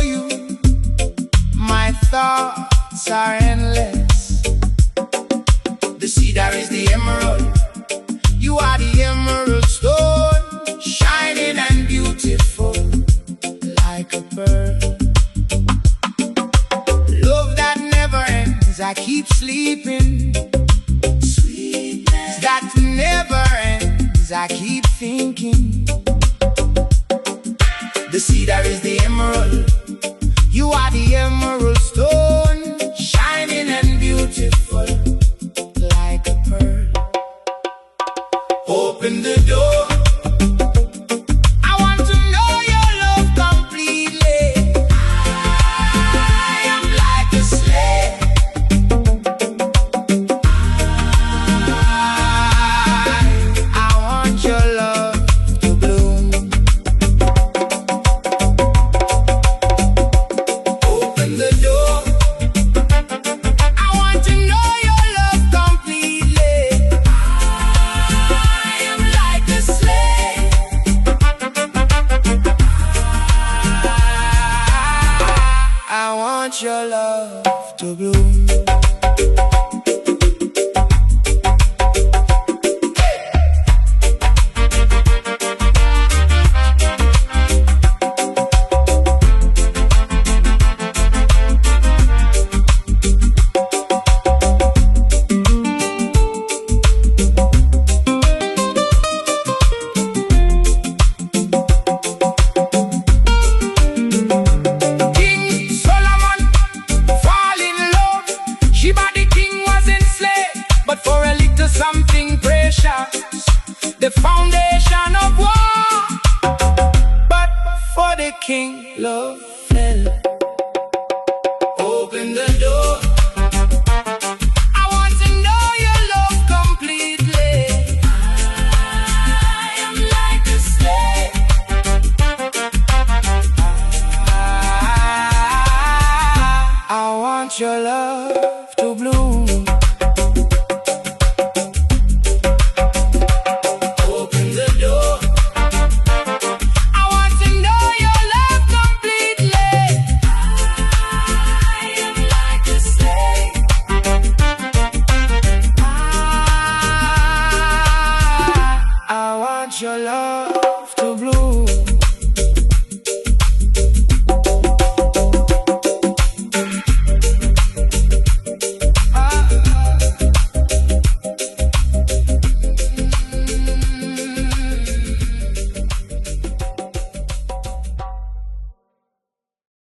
you. My thoughts are endless. The cedar is the emerald. You are the emerald stone, shining and beautiful like a pearl. Love that never ends, I keep sleeping. Sweetness that never ends, I keep thinking. The cedar is the emerald. You are the emerald stone, shining and beautiful like a pearl. Open the door. I want to know your love completely. I am like a slave. I want your love to bloom. Open the door. I want to know your love completely. I am like a slave. I want your love to bloom. Something precious, the foundation of war. But for the king, love fell. Open the door. I want to know your love completely. I am like a slave. I want your love.